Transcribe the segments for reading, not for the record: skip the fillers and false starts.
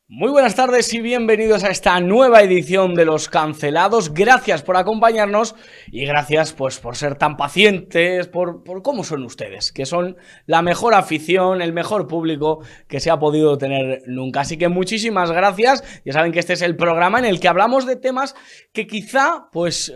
Muy buenas tardes y bienvenidos a esta nueva edición de Los Cancelados. Gracias por acompañarnos y gracias pues por ser tan pacientes, por cómo son ustedes, que son la mejor afición, el mejor público que se ha podido tener nunca. Así que muchísimas gracias. Ya saben que este es el programa en el que hablamos de temas que quizá pues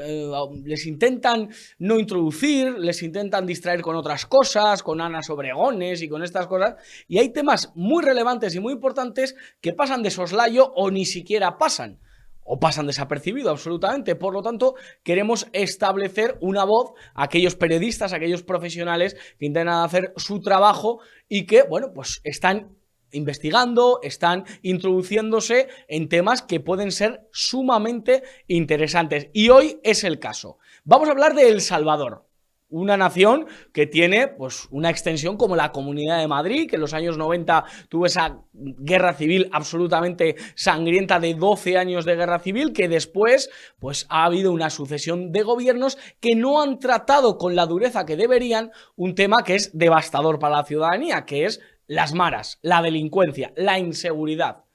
les intentan no introducir, les intentan distraer con otras cosas, con Ana Obregones y con estas cosas. Y hay temas muy relevantes y muy importantes que pasan de soslayo o ni siquiera pasan, o pasan desapercibido absolutamente. Por lo tanto, queremos establecer una voz a aquellos periodistas, a aquellos profesionales que intentan hacer su trabajo y que, bueno, pues están investigando, están introduciéndose en temas que pueden ser sumamente interesantes. Y hoy es el caso. Vamos a hablar de El Salvador. Una nación que tiene pues una extensión como la Comunidad de Madrid, que en los años 90 tuvo esa guerra civil absolutamente sangrienta de 12 años de guerra civil, que después pues ha habido una sucesión de gobiernos que no han tratado con la dureza que deberían un tema que es devastador para la ciudadanía, que es las maras, la delincuencia, la inseguridad.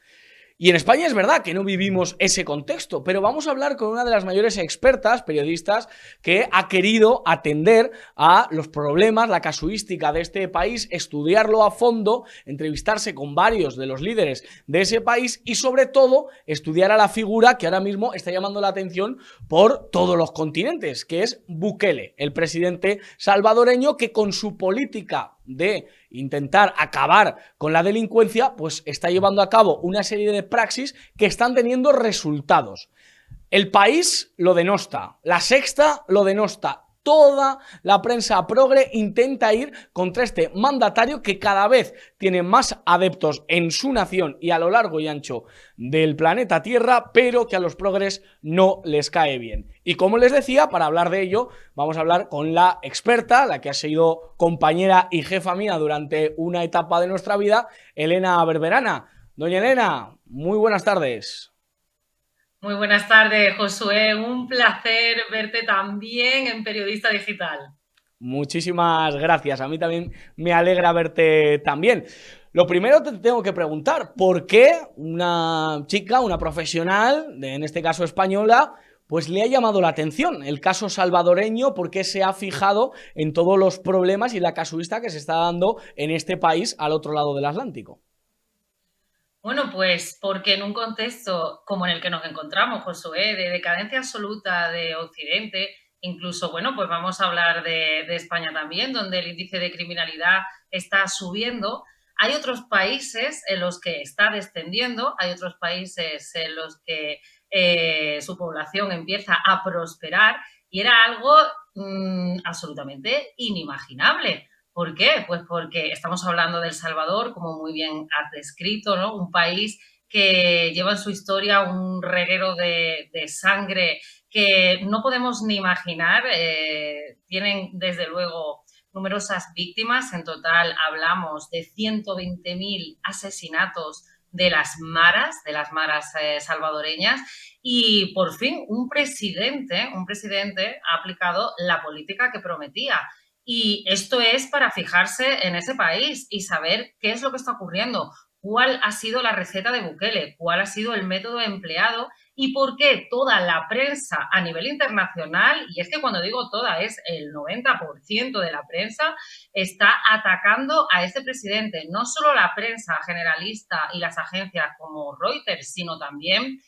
Y en España es verdad que no vivimos ese contexto, pero vamos a hablar con una de las mayores expertas, periodistas, que ha querido atender a los problemas, la casuística de este país, estudiarlo a fondo, entrevistarse con varios de los líderes de ese país y sobre todo estudiar a la figura que ahora mismo está llamando la atención por todos los continentes, que es Bukele, el presidente salvadoreño que con su política de intentar acabar con la delincuencia, pues está llevando a cabo una serie de praxis que están teniendo resultados. El País lo denosta, La Sexta lo denosta, toda la prensa progre intenta ir contra este mandatario que cada vez tiene más adeptos en su nación y a lo largo y ancho del planeta Tierra, pero que a los progres no les cae bien. Y como les decía, para hablar de ello, vamos a hablar con la experta, la que ha sido compañera y jefa mía durante una etapa de nuestra vida, Elena Berberana. Doña Elena, muy buenas tardes. Muy buenas tardes, Josué. Un placer verte también en Periodista Digital. Muchísimas gracias. A mí también me alegra verte también. Lo primero te tengo que preguntar, ¿por qué una chica, una profesional, en este caso española, pues le ha llamado la atención el caso salvadoreño? ¿Por qué se ha fijado en todos los problemas y la casuística que se está dando en este país al otro lado del Atlántico? Bueno, pues porque en un contexto como en el que nos encontramos, Josué, de decadencia absoluta de Occidente, incluso, bueno, pues vamos a hablar de España también, donde el índice de criminalidad está subiendo. Hay otros países en los que está descendiendo, hay otros países en los que su población empieza a prosperar y era algo absolutamente inimaginable. ¿Por qué? Pues porque estamos hablando de El Salvador, como muy bien has descrito, ¿no? Un país que lleva en su historia un reguero de sangre que no podemos ni imaginar. Tienen, desde luego, numerosas víctimas. En total hablamos de 120.000 asesinatos de las maras salvadoreñas. Y por fin un presidente ha aplicado la política que prometía. Y esto es para fijarse en ese país y saber qué es lo que está ocurriendo, cuál ha sido la receta de Bukele, cuál ha sido el método empleado y por qué toda la prensa a nivel internacional, y es que cuando digo toda es el 90% de la prensa, está atacando a este presidente. No solo la prensa generalista y las agencias como Reuters, sino también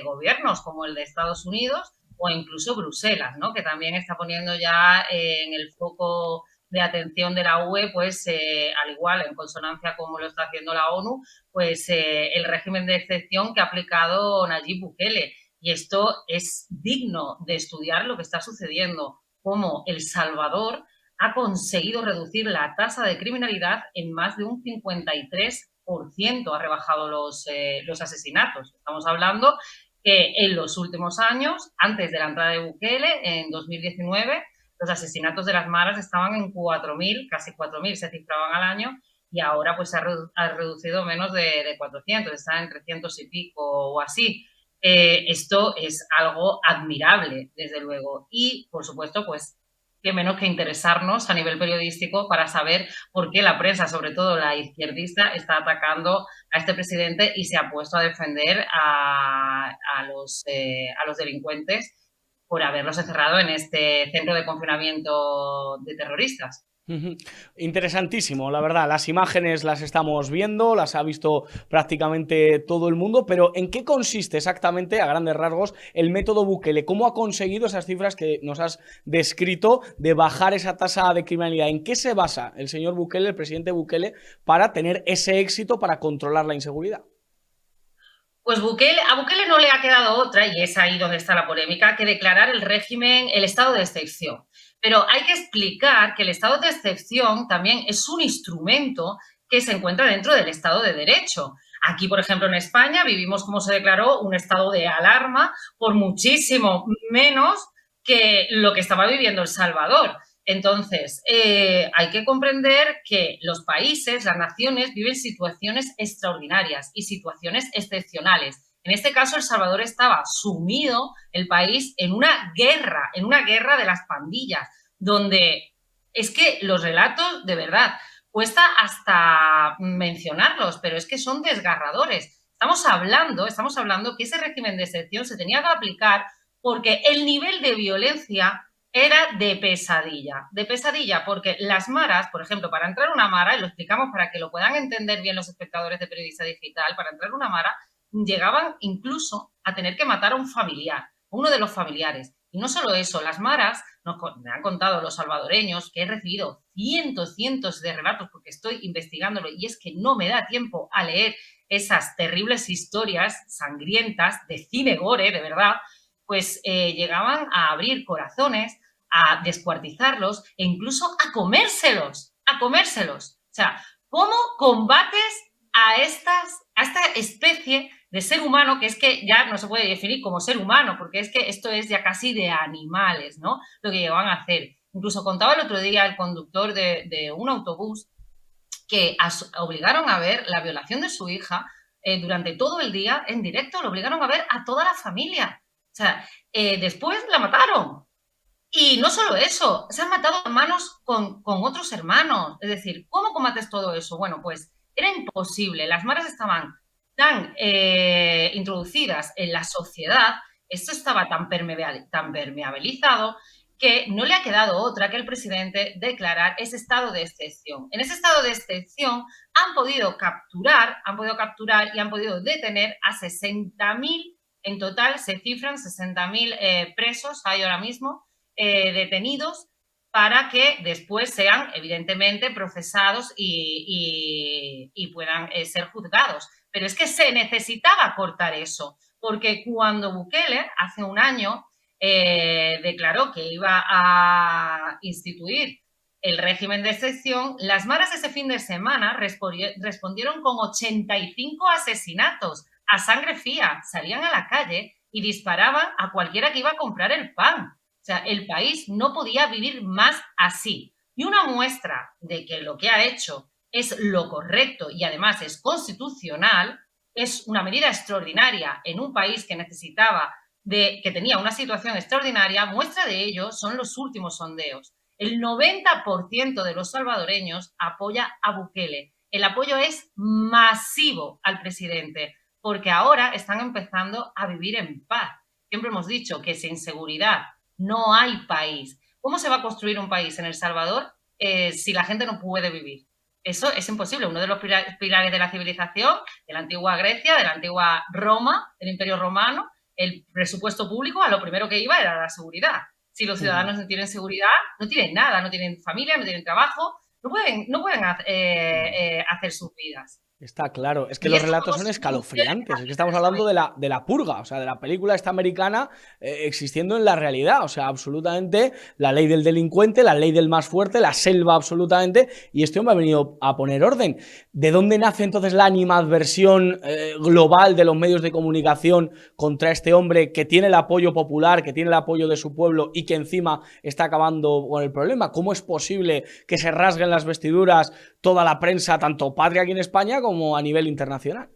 gobiernos como el de Estados Unidos o incluso Bruselas, ¿no? Que también está poniendo ya en el foco de atención de la UE, pues al igual, en consonancia como lo está haciendo la ONU, pues el régimen de excepción que ha aplicado Nayib Bukele. Y esto es digno de estudiar lo que está sucediendo, cómo El Salvador ha conseguido reducir la tasa de criminalidad en más de un 53%, ha rebajado los asesinatos. Estamos hablando que en los últimos años, antes de la entrada de Bukele, en 2019, los asesinatos de las maras estaban en 4.000, casi 4.000 se cifraban al año, y ahora pues ha reducido menos de 400, está en 300 y pico o así. esto es algo admirable, desde luego. Y, por supuesto, pues, qué menos que interesarnos a nivel periodístico para saber por qué la prensa, sobre todo la izquierdista, está atacando a este presidente y se ha puesto a defender a los delincuentes por haberlos encerrado en este centro de confinamiento de terroristas. Interesantísimo, la verdad. Las imágenes las estamos viendo, las ha visto prácticamente todo el mundo, pero ¿en qué consiste exactamente, a grandes rasgos, el método Bukele? ¿Cómo ha conseguido esas cifras que nos has descrito de bajar esa tasa de criminalidad? ¿En qué se basa el señor Bukele, el presidente Bukele, para tener ese éxito para controlar la inseguridad? Pues a Bukele no le ha quedado otra, y es ahí donde está la polémica, que declarar el régimen, el estado de excepción. Pero hay que explicar que el estado de excepción también es un instrumento que se encuentra dentro del Estado de Derecho. Aquí, por ejemplo, en España vivimos, como se declaró, un estado de alarma por muchísimo menos que lo que estaba viviendo El Salvador. Entonces, hay que comprender que los países, las naciones, viven situaciones extraordinarias y situaciones excepcionales. En este caso, El Salvador estaba sumido, el país, en una guerra de las pandillas, donde es que los relatos, de verdad, cuesta hasta mencionarlos, pero es que son desgarradores. Estamos hablando que ese régimen de excepción se tenía que aplicar porque el nivel de violencia era de pesadilla, porque las maras, por ejemplo, para entrar a una mara, y lo explicamos para que lo puedan entender bien los espectadores de Periodista Digital, para entrar a una mara llegaban incluso a tener que matar a un familiar, uno de los familiares. Y no solo eso, las maras, me han contado los salvadoreños, que he recibido cientos de relatos porque estoy investigándolo y es que no me da tiempo a leer esas terribles historias sangrientas de cine gore, de verdad, pues llegaban a abrir corazones, a descuartizarlos e incluso a comérselos. O sea, ¿cómo combates a esta especie de ser humano que es que ya no se puede definir como ser humano, porque es que esto es ya casi de animales, ¿no? Lo que llevan a hacer. Incluso contaba el otro día el conductor de un autobús que obligaron a ver la violación de su hija durante todo el día en directo, lo obligaron a ver a toda la familia. O sea, después la mataron. Y no solo eso, se han matado hermanos con otros hermanos. Es decir, ¿cómo combates todo eso? Bueno, pues era imposible. Las maras estaban tan introducidas en la sociedad, esto estaba tan permeabilizado que no le ha quedado otra que el presidente declarar ese estado de excepción. En ese estado de excepción han podido capturar y han podido detener a 60.000, en total se cifran 60.000 presos, hay ahora mismo, detenidos, para que después sean, evidentemente, procesados y puedan ser juzgados. Pero es que se necesitaba cortar eso, porque cuando Bukele, hace un año, declaró que iba a instituir el régimen de excepción, las maras ese fin de semana respondieron con 85 asesinatos a sangre fría. Salían a la calle y disparaban a cualquiera que iba a comprar el pan. O sea, el país no podía vivir más así. Y una muestra de que lo que ha hecho es lo correcto y además es constitucional, es una medida extraordinaria en un país que necesitaba que tenía una situación extraordinaria. Muestra de ello son los últimos sondeos. El 90% de los salvadoreños apoya a Bukele. El apoyo es masivo al presidente, porque ahora están empezando a vivir en paz. Siempre hemos dicho que sin seguridad no hay país. ¿Cómo se va a construir un país en El Salvador si la gente no puede vivir? Eso es imposible. Uno de los pilares de la civilización, de la antigua Grecia, de la antigua Roma, del Imperio Romano, el presupuesto público, a lo primero que iba era la seguridad. Si los ciudadanos no tienen seguridad, no tienen nada, no tienen familia, no tienen trabajo, no pueden hacer sus vidas. Está claro, es que los relatos son escalofriantes, es que estamos hablando de la purga, o sea, de la película esta americana existiendo en la realidad, o sea, absolutamente la ley del delincuente, la ley del más fuerte, la selva absolutamente, y este hombre ha venido a poner orden. ¿De dónde nace entonces la animadversión global de los medios de comunicación contra este hombre que tiene el apoyo popular, que tiene el apoyo de su pueblo y que encima está acabando con el problema? ¿Cómo es posible que se rasguen las vestiduras toda la prensa, tanto patria aquí en España como a nivel internacional?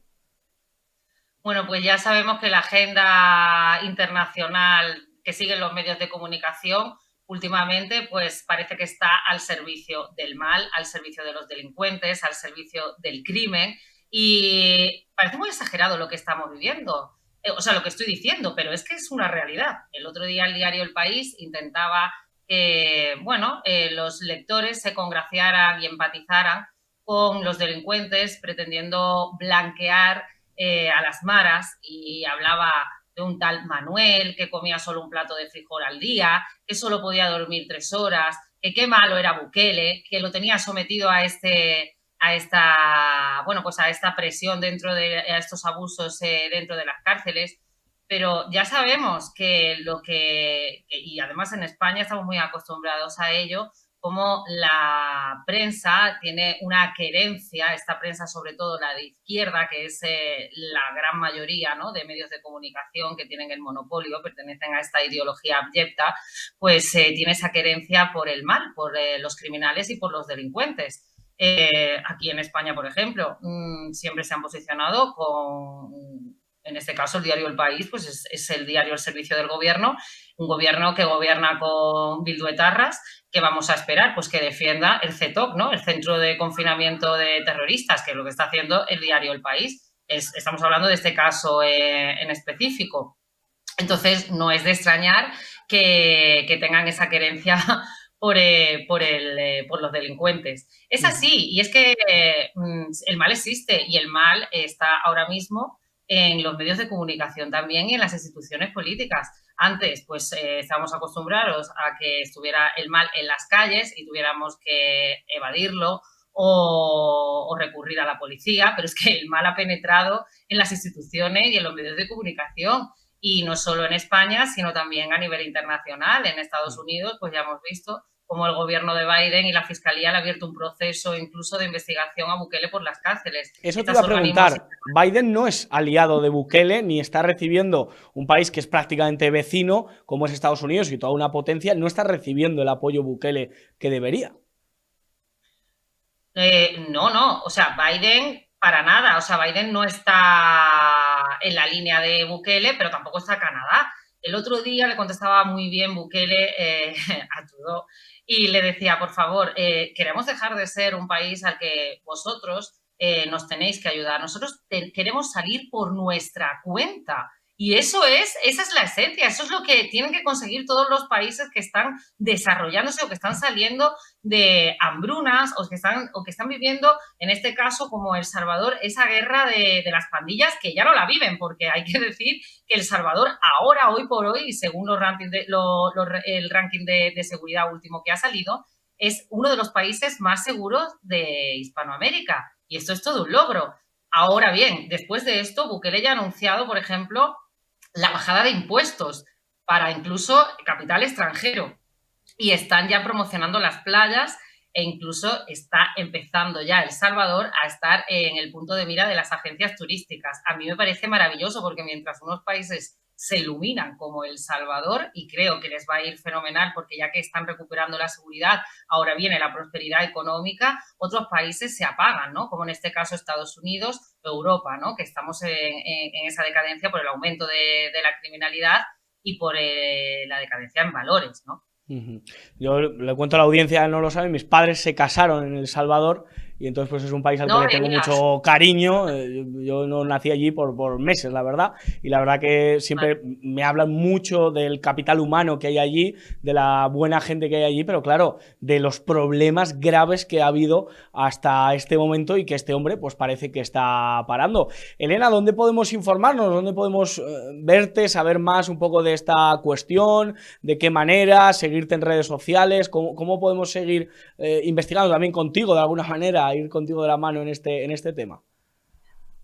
Bueno, pues ya sabemos que la agenda internacional que siguen los medios de comunicación últimamente, pues parece que está al servicio del mal, al servicio de los delincuentes, al servicio del crimen, y parece muy exagerado lo que estamos viviendo. O sea, lo que estoy diciendo, pero es que es una realidad. El otro día el diario El País intentaba que, bueno, los lectores se congraciaran y empatizaran con los delincuentes, pretendiendo blanquear a las maras, y hablaba de un tal Manuel que comía solo un plato de frijol al día, que solo podía dormir 3 horas, que qué malo era Bukele, que lo tenía sometido a esta presión a estos abusos dentro de las cárceles. Pero ya sabemos y además en España estamos muy acostumbrados a ello, como la prensa tiene una querencia, esta prensa sobre todo la de izquierda, que es la gran mayoría, ¿no?, de medios de comunicación que tienen el monopolio, pertenecen a esta ideología abyecta, pues tiene esa querencia por el mal, por los criminales y por los delincuentes. Aquí en España, por ejemplo, siempre se han posicionado en este caso el diario El País, pues es el diario al servicio del gobierno, un gobierno que gobierna con bilduetarras. ¿Qué vamos a esperar? Pues que defienda el CETOC, ¿no?, el Centro de Confinamiento de Terroristas, que es lo que está haciendo el diario El País. Estamos hablando de este caso en específico. Entonces, no es de extrañar que tengan esa querencia por los delincuentes. Es así, y es que el mal existe, y el mal está ahora mismo en los medios de comunicación también y en las instituciones políticas. Antes, pues estábamos acostumbrados a que estuviera el mal en las calles y tuviéramos que evadirlo o recurrir a la policía, pero es que el mal ha penetrado en las instituciones y en los medios de comunicación. Y no solo en España, sino también a nivel internacional. En Estados Unidos, pues ya hemos visto cómo el gobierno de Biden y la Fiscalía le ha abierto un proceso incluso de investigación a Bukele por las cárceles. Eso te iba a preguntar. Biden no es aliado de Bukele, ni está recibiendo un país que es prácticamente vecino, como es Estados Unidos y toda una potencia, no está recibiendo el apoyo Bukele que debería. No, o sea, Biden para nada, o sea, Biden no está en la línea de Bukele, pero tampoco está Canadá. El otro día le contestaba muy bien Bukele a Trudeau y le decía, por favor, queremos dejar de ser un país al que vosotros nos tenéis que ayudar. Nosotros queremos salir por nuestra cuenta. Y esa es la esencia, eso es lo que tienen que conseguir todos los países que están desarrollándose o que están saliendo de hambrunas o que están viviendo, en este caso, como El Salvador, esa guerra de las pandillas, que ya no la viven, porque hay que decir que El Salvador ahora, hoy por hoy, y según el ranking de seguridad último que ha salido, es uno de los países más seguros de Hispanoamérica. Y esto es todo un logro. Ahora bien, después de esto, Bukele ya ha anunciado, por ejemplo, la bajada de impuestos para incluso capital extranjero. Y están ya promocionando las playas e incluso está empezando ya El Salvador a estar en el punto de mira de las agencias turísticas. A mí me parece maravilloso porque mientras unos países se iluminan como El Salvador, y creo que les va a ir fenomenal porque ya que están recuperando la seguridad, ahora viene la prosperidad económica, otros países se apagan, ¿no?, como en este caso Estados Unidos o Europa, ¿no?, que estamos en esa decadencia por el aumento de la criminalidad y por la decadencia en valores, ¿no? Yo le cuento a la audiencia, no lo saben, mis padres se casaron en El Salvador y entonces pues es un país al que le tengo mucho cariño. Yo no nací allí por meses, la verdad, y la verdad que siempre me hablan mucho del capital humano que hay allí, de la buena gente que hay allí, pero claro, de los problemas graves que ha habido hasta este momento y que este hombre pues parece que está parando. Elena, ¿dónde podemos informarnos? ¿Dónde podemos verte, saber más un poco de esta cuestión? ¿De qué manera? ¿Seguirte en redes sociales? ¿Cómo podemos seguir investigando también contigo de alguna manera, ir contigo de la mano en este tema?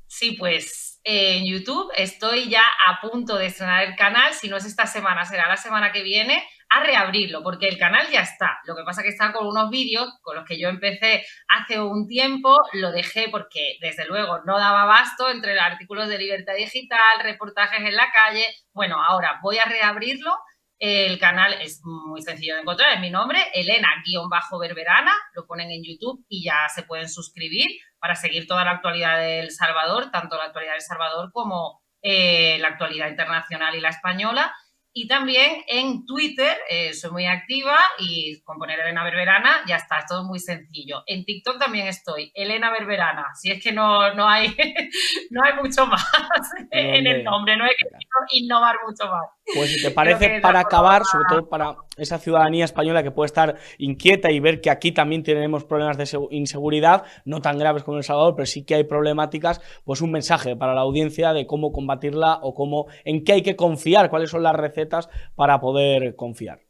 Sí, pues en YouTube estoy ya a punto de estrenar el canal. Si no es esta semana, será la semana que viene, a reabrirlo, porque el canal ya está. Lo que pasa es que está con unos vídeos con los que yo empecé hace un tiempo, lo dejé porque desde luego no daba abasto entre los artículos de Libertad Digital, reportajes en la calle. Bueno, ahora voy a reabrirlo. El canal es muy sencillo de encontrar, es mi nombre, Elena-Berberana, lo ponen en YouTube y ya se pueden suscribir para seguir toda la actualidad de El Salvador, tanto la actualidad de El Salvador como la actualidad internacional y la española. Y también en Twitter soy muy activa y con poner Elena Berberana ya está, es todo muy sencillo. En TikTok también estoy, Elena Berberana, si es que no hay, no hay mucho más en el Donde... nombre, no he querido innovar mucho más. Pues si te Creo parece, que es la para forma acabar, sobre más... todo para esa ciudadanía española que puede estar inquieta y ver que aquí también tenemos problemas de inseguridad, no tan graves como en El Salvador, pero sí que hay problemáticas, pues un mensaje para la audiencia de cómo combatirla o cómo, en qué hay que confiar, cuáles son las recetas para poder confiar.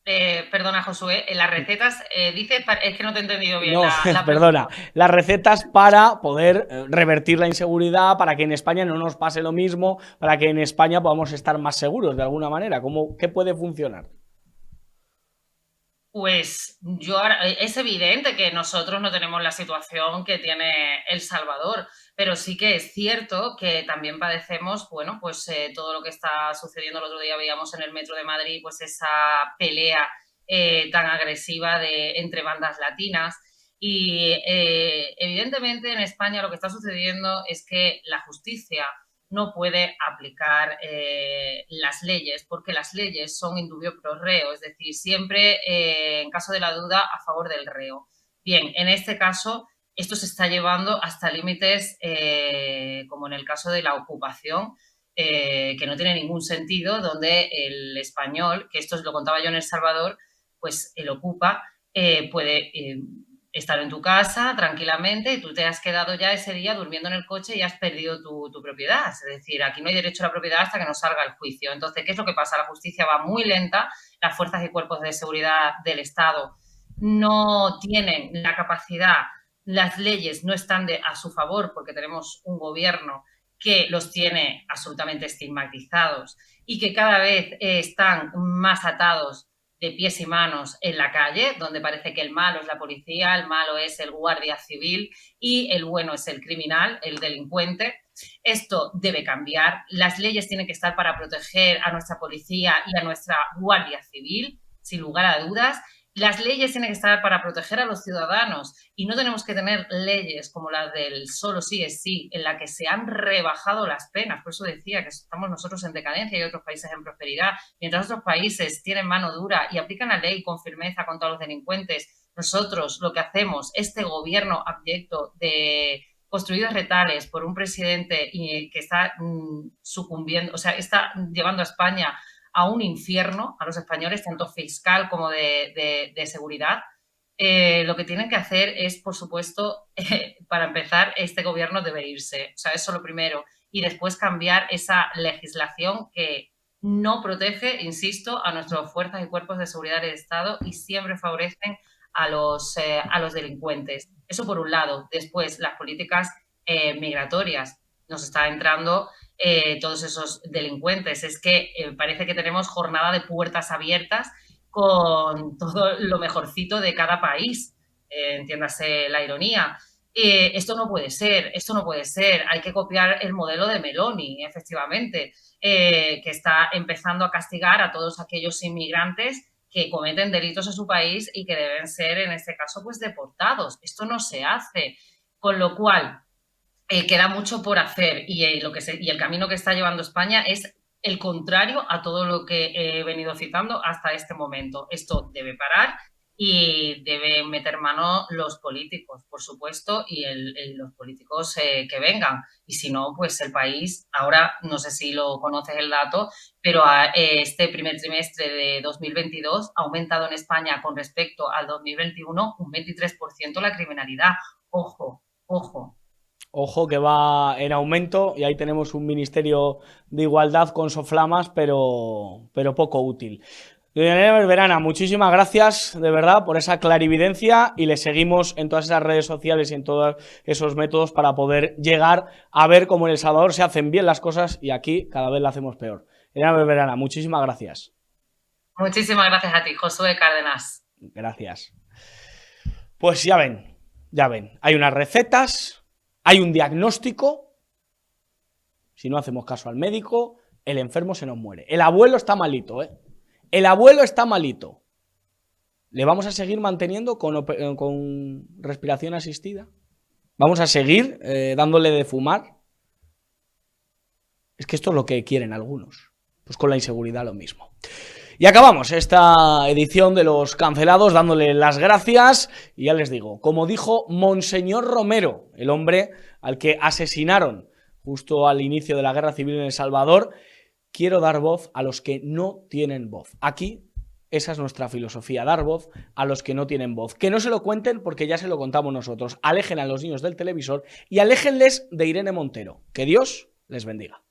Perdona, Josué, en las recetas dice, es que no te he entendido bien No, la perdona, pregunta. las recetas para poder revertir la inseguridad, para que en España no nos pase lo mismo, para que en España podamos estar más seguros de alguna manera. ¿Cómo, qué puede funcionar? Pues yo es evidente que nosotros no tenemos la situación que tiene El Salvador, pero sí que es cierto que también padecemos, bueno, pues todo lo que está sucediendo. El otro día veíamos en el metro de Madrid, pues esa pelea tan agresiva entre bandas latinas. Y evidentemente en España lo que está sucediendo es que la justicia no puede aplicar las leyes, porque las leyes son indubio pro reo, es decir, siempre en caso de la duda a favor del reo. Bien, en este caso esto se está llevando hasta límites como en el caso de la ocupación, que no tiene ningún sentido, donde el español, que esto lo contaba yo en El Salvador, pues el ocupa puede estar en tu casa tranquilamente y tú te has quedado ya ese día durmiendo en el coche y has perdido tu propiedad. Es decir, aquí no hay derecho a la propiedad hasta que no salga el juicio. Entonces, ¿qué es lo que pasa? La justicia va muy lenta, las fuerzas y cuerpos de seguridad del Estado no tienen la capacidad, las leyes no están a su favor porque tenemos un gobierno que los tiene absolutamente estigmatizados y que cada vez están más atados de pies y manos en la calle, donde parece que el malo es la policía, el malo es el guardia civil y el bueno es el criminal, el delincuente. Esto debe cambiar. Las leyes tienen que estar para proteger a nuestra policía y a nuestra guardia civil, sin lugar a dudas. Las leyes tienen que estar para proteger a los ciudadanos y no tenemos que tener leyes como las del solo sí es sí, en la que se han rebajado las penas. Por eso decía que estamos nosotros en decadencia y otros países en prosperidad. Mientras otros países tienen mano dura y aplican la ley con firmeza contra los delincuentes, nosotros lo que hacemos, este gobierno abyecto de construidos retales por un presidente que está sucumbiendo, o sea, está llevando a España a un infierno, a los españoles, tanto fiscal como de seguridad. Lo que tienen que hacer es, por supuesto, para empezar, este gobierno debe irse. O sea, eso lo primero. Y después cambiar esa legislación que no protege, insisto, a nuestras fuerzas y cuerpos de seguridad del Estado y siempre favorecen a los delincuentes. Eso por un lado. Después, las políticas migratorias. Nos está entrando todos esos delincuentes. Es que parece que tenemos jornada de puertas abiertas con todo lo mejorcito de cada país, entiéndase la ironía. Esto no puede ser, esto no puede ser. Hay que copiar el modelo de Meloni, efectivamente, que está empezando a castigar a todos aquellos inmigrantes que cometen delitos en su país y que deben ser, en este caso, pues deportados. Esto no se hace. Con lo cual, queda mucho por hacer y el camino que está llevando España es el contrario a todo lo que he venido citando hasta este momento. Esto debe parar y deben meter mano los políticos, por supuesto, y los políticos que vengan. Y si no, pues el país, ahora no sé si lo conoces el dato, pero este primer trimestre de 2022 ha aumentado en España con respecto al 2021 un 23% la criminalidad. Ojo, ojo. Ojo que va en aumento y ahí tenemos un ministerio de igualdad con soflamas, pero poco útil. Doña Elena Berberana, muchísimas gracias de verdad por esa clarividencia y le seguimos en todas esas redes sociales y en todos esos métodos para poder llegar a ver cómo en El Salvador se hacen bien las cosas y aquí cada vez la hacemos peor. Elena Berberana, muchísimas gracias. Muchísimas gracias a ti, Josué Cárdenas. Gracias. Pues ya ven, hay unas recetas, hay un diagnóstico, si no hacemos caso al médico, el enfermo se nos muere. El abuelo está malito, ¿eh? El abuelo está malito. ¿Le vamos a seguir manteniendo con respiración asistida? ¿Vamos a seguir dándole de fumar? Es que esto es lo que quieren algunos. Pues con la inseguridad lo mismo. Y acabamos esta edición de los cancelados dándole las gracias. Y ya les digo, como dijo Monseñor Romero, el hombre al que asesinaron justo al inicio de la guerra civil en El Salvador, quiero dar voz a los que no tienen voz. Aquí esa es nuestra filosofía, dar voz a los que no tienen voz. Que no se lo cuenten porque ya se lo contamos nosotros. Alejen a los niños del televisor y aléjenles de Irene Montero. Que Dios les bendiga.